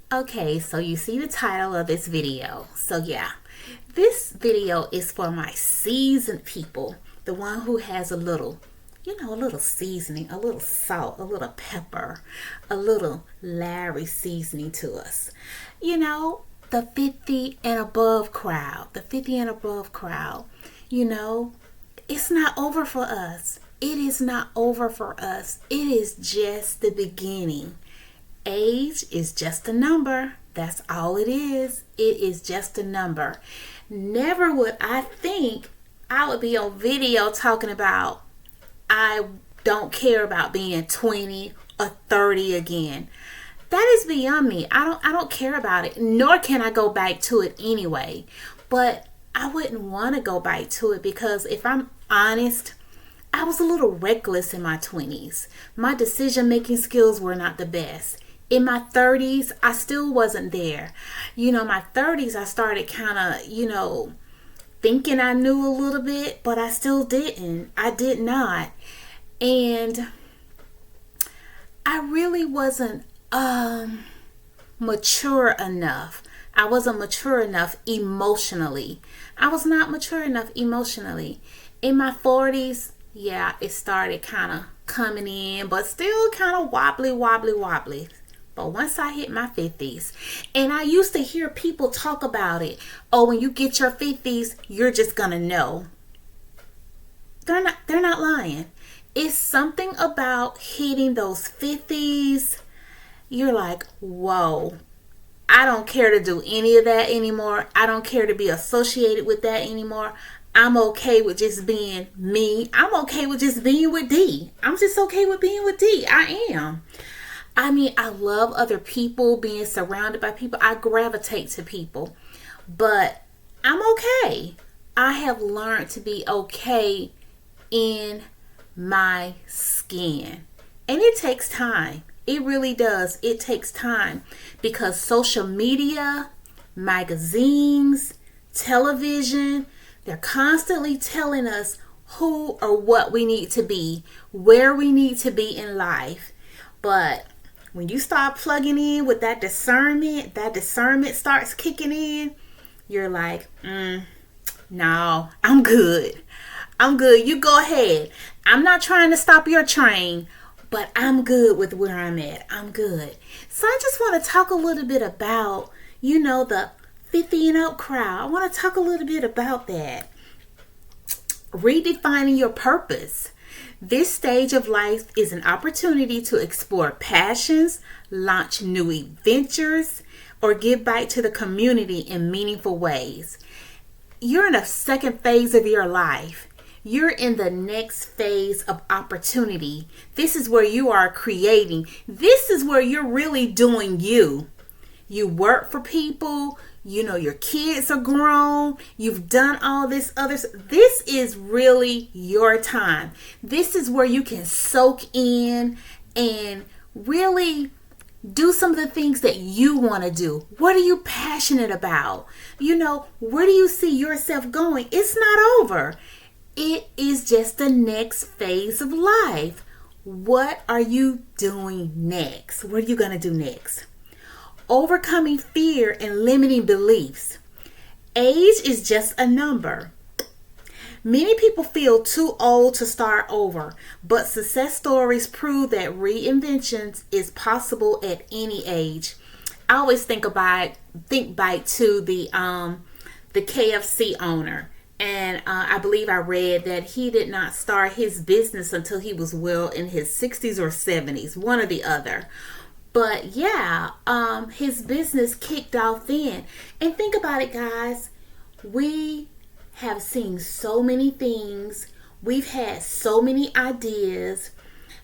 Okay, so you see the title of this video. So yeah, this video is for my seasoned people, the one who has a little seasoning, a little salt, a little pepper, a little Larry seasoning to us. You know, the 50 and above crowd, the 50 and above crowd, you know, it's not over for us. It is not over for us. It is just the beginning. Age is just a number. That's all it is. It is just a number. Never would I think I would be on video talking about I don't care about being 20 or 30 again. That is beyond me. I don't care about it, nor can I go back to it anyway. But I wouldn't want to go back to it because if I'm honest, I was a little reckless in my 20s. My decision making skills were not the best. In my 30s, I still wasn't there. My 30s, I started kind of, thinking I knew a little bit, but I still didn't. I did not. And I really wasn't mature enough. I wasn't mature enough emotionally. I was not mature enough emotionally. In my 40s, yeah, it started kind of coming in, but still kind of wobbly. But once I hit my 50s, and I used to hear people talk about it. Oh, when you get your 50s, you're just going to know. They're not lying. It's something about hitting those 50s. You're like, whoa, I don't care to do any of that anymore. I don't care to be associated with that anymore. I'm okay with just being me. I'm okay with just being with D. I'm just okay with being with D. I am. I love other people, being surrounded by people. I gravitate to people, but I'm okay. I have learned to be okay in my skin. And it takes time. It really does. It takes time because social media, magazines, television, they're constantly telling us who or what we need to be, where we need to be in life. But when you start plugging in with that discernment starts kicking in, you're like, no, I'm good. You go ahead. I'm not trying to stop your train, but I'm good with where I'm at. I'm good. So I just want to talk a little bit about, the 50 and up crowd. I want to talk a little bit about that. Redefining your purpose. This stage of life is an opportunity to explore passions, launch new ventures, or give back to the community in meaningful ways. You're in a second phase of your life. You're in the next phase of opportunity. This is where you are creating. This is where you're really doing you. You work for people. Your kids are grown. You've done all this other stuff. This is really your time. This is where you can soak in and really do some of the things that you want to do. What are you passionate about? Where do you see yourself going? It's not over. It is just the next phase of life. What are you doing next? What are you going to do next? Overcoming fear and limiting beliefs. Age is just a number. Many people feel too old to start over, but success stories prove that reinvention is possible at any age. I always think back to the KFC owner. And I believe I read that he did not start his business until he was well in his 60s or 70s, one or the other. But yeah, his business kicked off then. And think about it, guys. We have seen so many things. We've had so many ideas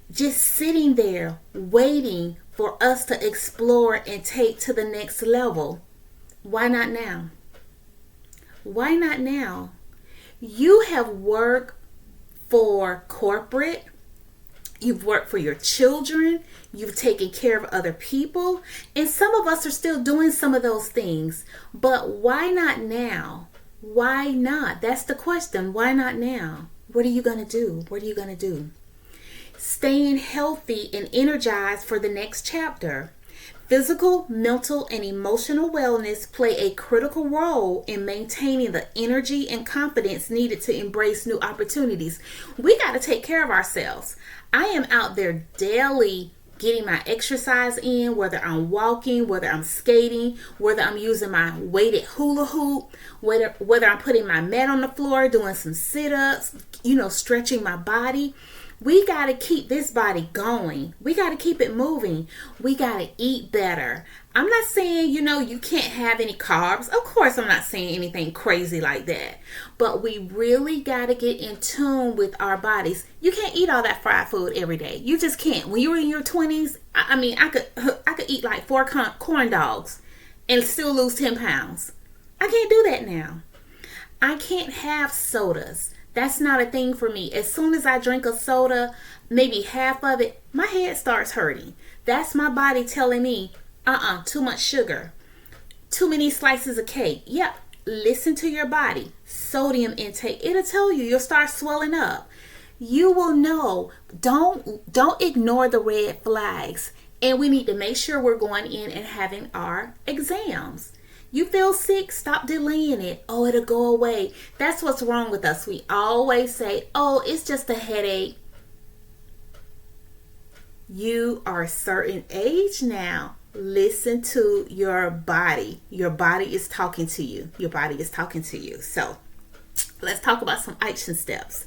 just sitting there waiting for us to explore and take to the next level. Why not now? Why not now? You have worked for corporate. You've worked for your children. You've taken care of other people. And some of us are still doing some of those things. But why not now? Why not? That's the question. Why not now? What are you going to do? What are you going to do? Staying healthy and energized for the next chapter. Physical, mental, and emotional wellness play a critical role in maintaining the energy and confidence needed to embrace new opportunities. We got to take care of ourselves. I am out there daily getting my exercise in, whether I'm walking, whether I'm skating, whether I'm using my weighted hula hoop, whether I'm putting my mat on the floor, doing some sit-ups, stretching my body. We got to keep this body going. We got to keep it moving. We got to eat better. I'm not saying, you can't have any carbs. Of course, I'm not saying anything crazy like that. But we really got to get in tune with our bodies. You can't eat all that fried food every day. You just can't. When you were in your 20s, I could eat like 4 corn dogs and still lose 10 pounds. I can't do that now. I can't have sodas. That's not a thing for me. As soon as I drink a soda, maybe half of it, my head starts hurting. That's my body telling me, too much sugar. Too many slices of cake. Yep, listen to your body. Sodium intake. It'll tell you. You'll start swelling up. You will know. Don't ignore the red flags. And we need to make sure we're going in and having our exams. You feel sick, stop delaying it. Oh, it'll go away. That's what's wrong with us. We always say, oh, it's just a headache. You are a certain age now. Listen to your body. Your body is talking to you. Your body is talking to you. So let's talk about some action steps.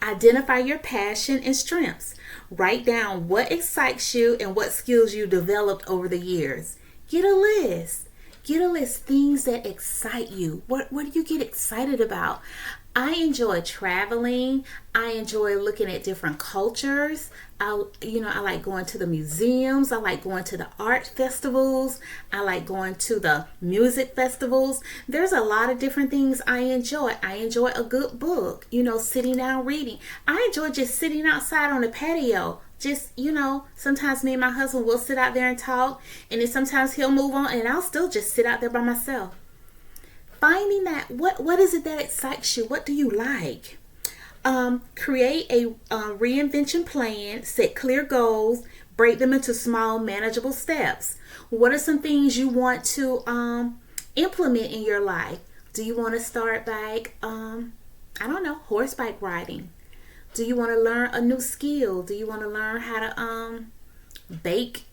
Identify your passion and strengths. Write down what excites you and what skills you developed over the years. Get a list. Get a list, things that excite you. What do you get excited about? I enjoy traveling. I enjoy looking at different cultures. I like going to the museums. I like going to the art festivals. I like going to the music festivals. There's a lot of different things I enjoy. I enjoy a good book, sitting down reading. I enjoy just sitting outside on the patio. Just, sometimes me and my husband will sit out there and talk, and then sometimes he'll move on and I'll still just sit out there by myself. Finding that, what is it that excites you? What do you like? Create a reinvention plan, set clear goals, break them into small manageable steps. What are some things you want to implement in your life? Do you want to start back, horseback riding? Do you want to learn a new skill? Do you want to learn how to bake?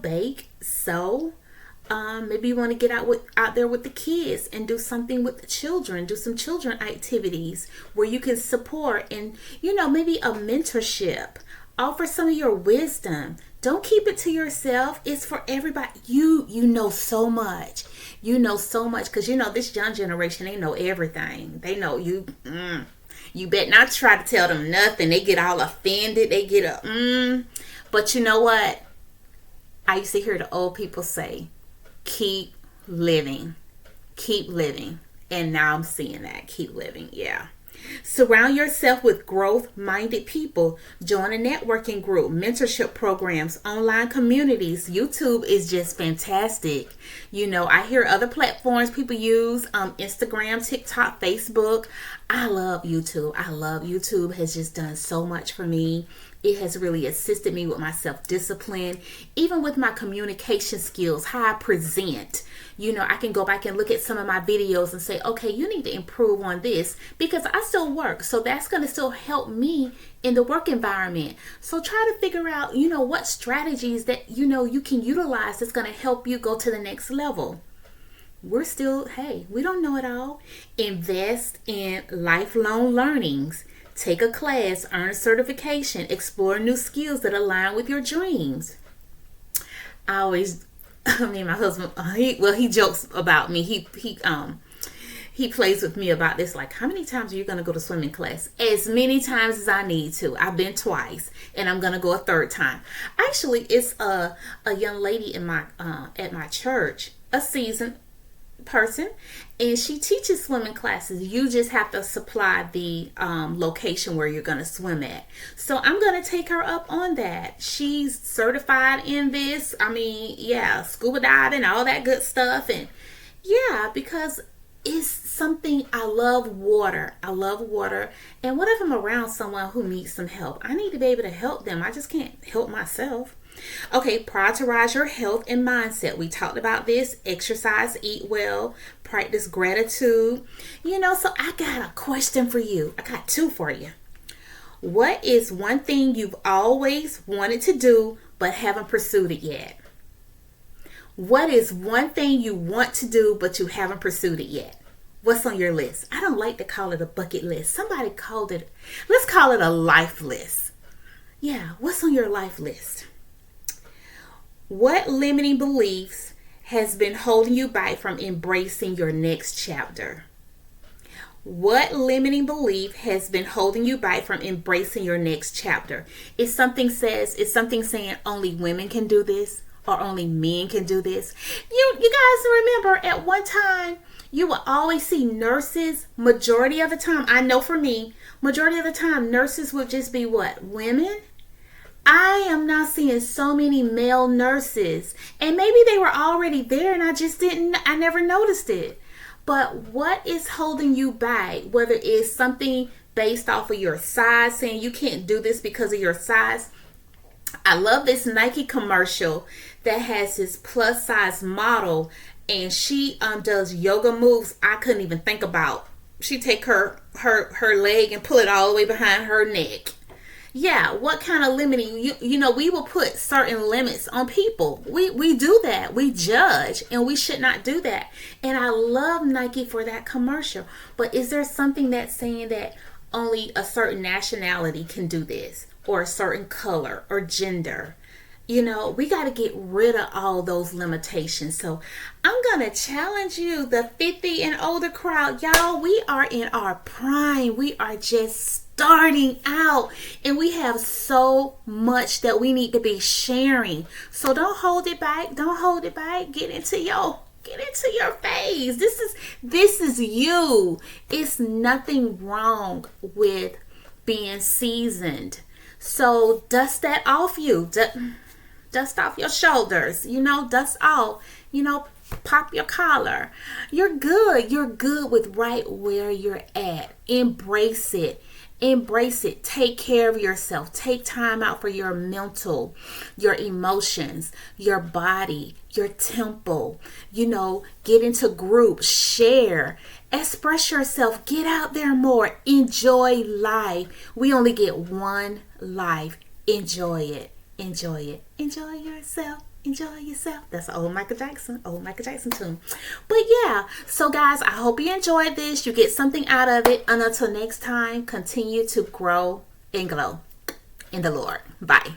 Bake, sew. Maybe you want to get out there with the kids and do something with the children. Do some children activities where you can support and, maybe a mentorship. Offer some of your wisdom. Don't keep it to yourself. It's for everybody. You know so much. You know so much because, this young generation, they know everything. They know you. You bet not try to tell them nothing. They get all offended. They get But you know what? I used to hear the old people say, keep living. Keep living. And now I'm seeing that. Keep living. Yeah. Surround yourself with growth-minded people. Join a networking group, mentorship programs, online communities. YouTube is just fantastic. I hear other platforms people use, Instagram, TikTok, Facebook. I love YouTube. YouTube has just done so much for me. It has really assisted me with my self-discipline, even with my communication skills, how I present. I can go back and look at some of my videos and say, okay, you need to improve on this because I still work. So that's going to still help me in the work environment. So try to figure out, what strategies that, you can utilize that's going to help you go to the next level. We don't know it all. Invest in lifelong learnings. Take a class, earn a certification, explore new skills that align with your dreams. Me and my husband, he jokes about me. He plays with me about this. Like, how many times are you going to go to swimming class? As many times as I need to. I've been twice, and I'm going to go a third time. Actually, it's a young lady in my at my church, a seasoned person, and she teaches swimming classes. You just have to supply the location where you're going to swim at. So I'm going to take her up on that. She's certified in this. Scuba diving, all that good stuff. And because it's something, I love water. And what if I'm around someone who needs some help? I need to be able to help them. I just can't help myself. Okay, prioritize your health and mindset. We talked about this. Exercise, eat well, practice gratitude. So I got a question for you. I got two for you. What is one thing you've always wanted to do but haven't pursued it yet? What is one thing you want to do but you haven't pursued it yet? What's on your list? I don't like to call it a bucket list. Somebody called it, let's call it a life list. Yeah, what's on your life list? What limiting beliefs has been holding you back from embracing your next chapter? What limiting belief has been holding you back from embracing your next chapter? Is something saying only women can do this or only men can do this? You guys remember at one time you will always see nurses, majority of the time, I know for me, majority of the time nurses would just be what? Women? I am not seeing so many male nurses. And maybe they were already there and I never noticed it. But what is holding you back? Whether it's something based off of your size, saying you can't do this because of your size. I love this Nike commercial that has this plus size model, and she does yoga moves I couldn't even think about. She take her leg and pull it all the way behind her neck. Yeah, what kind of limiting? We will put certain limits on people. We do that. We judge, and we should not do that. And I love Nike for that commercial. But is there something that's saying that only a certain nationality can do this, or a certain color or gender? We got to get rid of all those limitations. So I'm going to challenge you, the 50 and older crowd. Y'all, we are in our prime. We are just starting out, and we have so much that we need to be sharing. So don't hold it back. Don't hold it back. Get into your phase. This is you. It's nothing wrong with being seasoned. So dust that off you. Dust off your shoulders. Dust off. Pop your collar. You're good. You're good with right where you're at. Embrace it. Embrace it. Take care of yourself. Take time out for your mental, your emotions, your body, your temple. Get into groups, share, express yourself, get out there more, enjoy life. We only get one life. Enjoy it. Enjoy it. Enjoy yourself. Enjoy yourself. That's an old Michael Jackson tune. But yeah, so guys, I hope you enjoyed this. You get something out of it. And until next time, continue to grow and glow in the Lord. Bye.